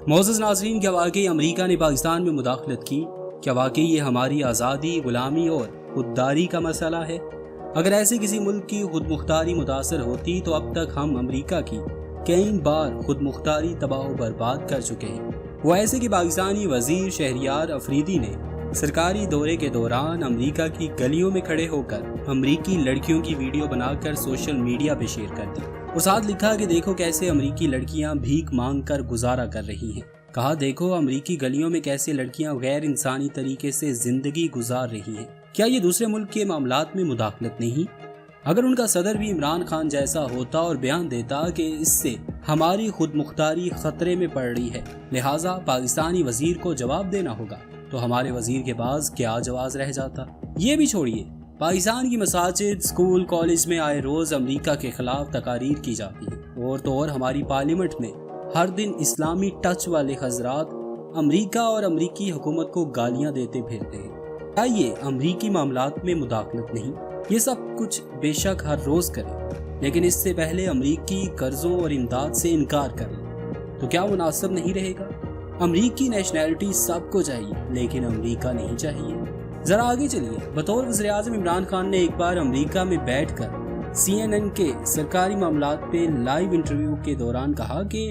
मोअज़्ज़ज़ नाज़रीन, क्या वाकई अमेरिका ने पाकिस्तान में मुदाखलत की? क्या वाकई ये हमारी आज़ादी, गुलामी और खुददारी का मसला है? अगर ऐसे किसी मुल्क की खुद मुख्तारी मुतासर होती तो अब तक हम अमेरिका की कई बार खुद मुख्तारी तबाह बर्बाद कर चुके हैं। वो ऐसे कि पाकिस्तानी वज़ीर शहरियार अफरीदी ने सरकारी दौरे के दौरान अमेरिका की गलियों में खड़े होकर अमेरिकी लड़कियों की वीडियो बनाकर सोशल मीडिया पे शेयर कर दी और साथ लिखा कि देखो कैसे अमेरिकी लड़कियां भीख मांग कर गुजारा कर रही हैं। कहा देखो अमेरिकी गलियों में कैसे लड़कियां गैर इंसानी तरीके से जिंदगी गुजार रही हैं। क्या ये दूसरे मुल्क के मामलात में मुदाखलत नहीं? अगर उनका सदर भी इमरान खान जैसा होता और बयान देता कि इससे हमारी खुद मुख्तारी खतरे में पड़ रही है, लिहाजा पाकिस्तानी वजीर को जवाब देना होगा, तो हमारे वजीर के पास क्या जवाब रह जाता? ये भी छोड़िए, पाकिस्तान की मसाजिद, स्कूल, कॉलेज में आए रोज अमेरिका के खिलाफ तकारीर की जाती है और तो और हमारी पार्लियामेंट में हर दिन इस्लामी टच वाले हजरात अमेरिका और अमेरिकी हुकूमत को गालियां देते फिरते हैं। क्या ये अमेरिकी मामलात में मुदाखलत नहीं? ये सब कुछ बेशक हर रोज करें, लेकिन इससे पहले अमेरिकी कर्जों और इमदाद से इनकार कर लें तो क्या मुनासिब नहीं रहेगा? अमेरिकी नेशनैलिटी सबको चाहिए, लेकिन अमेरिका नहीं चाहिए। जरा आगे चलिए। बतौर वज़ीर-ए-आज़म इमरान खान ने एक बार अमेरिका में बैठकर CNN के सरकारी मामलात पे लाइव इंटरव्यू के दौरान कहा कि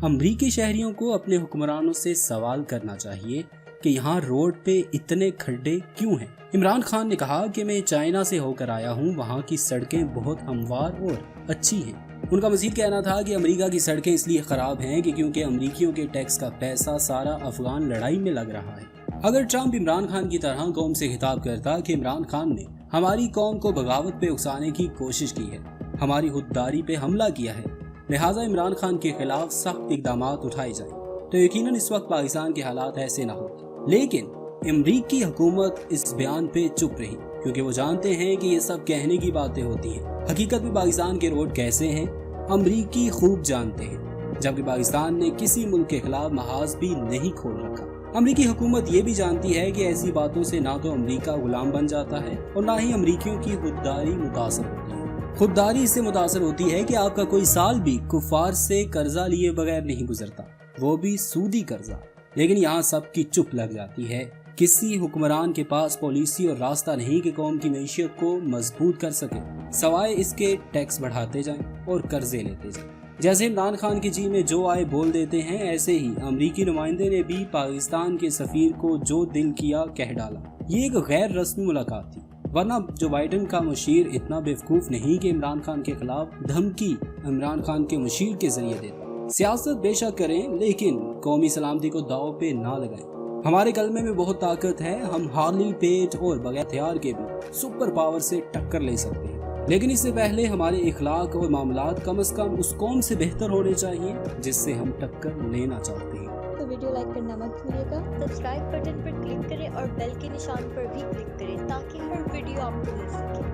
अमेरिकी शहरियों को अपने हुक्मरानों से सवाल करना चाहिए कि यहाँ रोड पे इतने खड्डे क्यों हैं। इमरान खान ने कहा कि मैं चाइना से होकर आया हूँ, वहाँ की सड़कें बहुत हमवार और अच्छी हैं। उनका मज़ीद कहना था कि अमेरिका की सड़कें इसलिए ख़राब हैं कि क्योंकि अमेरिकियों के टैक्स का पैसा सारा अफगान लड़ाई में लग रहा है। अगर ट्रंप इमरान खान की तरह कौम से खिताब करता कि इमरान खान ने हमारी कौम को बगावत पे उकसाने की कोशिश की है, हमारी खुददारी पे हमला किया है, लिहाजा इमरान खान के खिलाफ सख्त इकदाम उठाए जाएं, तो यकीनन इस वक्त पाकिस्तान के हालात ऐसे ना होते। लेकिन अमेरिकी हुकूमत इस बयान पे चुप रही क्योंकि वो जानते हैं कि ये सब कहने की बातें होती हैं। हकीकत में पाकिस्तान के रोड कैसे हैं अमेरिकी खूब जानते हैं, जबकि पाकिस्तान ने किसी मुल्क के खिलाफ महाज भी नहीं खोल रखा। अमेरिकी हुकूमत ये भी जानती है कि ऐसी बातों से ना तो अमेरिका गुलाम बन जाता है और ना ही अमेरिकियों की खुददारी मुतासर होती है। खुददारी इससे मुतासर होती है कि आपका कोई साल भी कुफार से कर्जा लिए बगैर नहीं गुजरता, वो भी सूदी कर्जा। लेकिन यहाँ सबकी चुप लग जाती है। किसी हुक्मरान के पास पॉलिसी और रास्ता नहीं कि कौम की मैशियत को मजबूत कर सके, सवाए इसके टैक्स बढ़ाते जाएं और कर्जे लेते जाएं। जैसे इमरान खान के जी में जो आए बोल देते हैं, ऐसे ही अमेरिकी नुमाइंदे ने भी पाकिस्तान के सफीर को जो दिल किया कह डाला। ये एक गैर रस्मी मुलाकात थी, वरना जो बाइडन का मुशीर इतना बेवकूफ नहीं कि इमरान खान के खिलाफ धमकी इमरान खान के मुशीर के जरिए देता। सियासत बेशक करें, लेकिन कौमी सलामती को दाव पे ना लगाएं। हमारे कलमे में बहुत ताकत है, हम हार्ली पेट और बगैर हथियार के भी सुपर पावर से टक्कर ले सकते हैं, लेकिन इससे पहले हमारे इखलाक और मामलात कम से कम उस कौम से बेहतर होने चाहिए जिससे हम टक्कर लेना चाहते हैं। तो वीडियो लाइक करना मत भूलिएगा, सब्सक्राइब बटन पर क्लिक करें और बेल के निशान पर भी क्लिक करें ताकि हर वीडियो आपको मिल सके।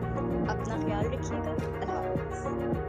अपना ख्याल रखिएगा। अल्लाह हाफ़िज़।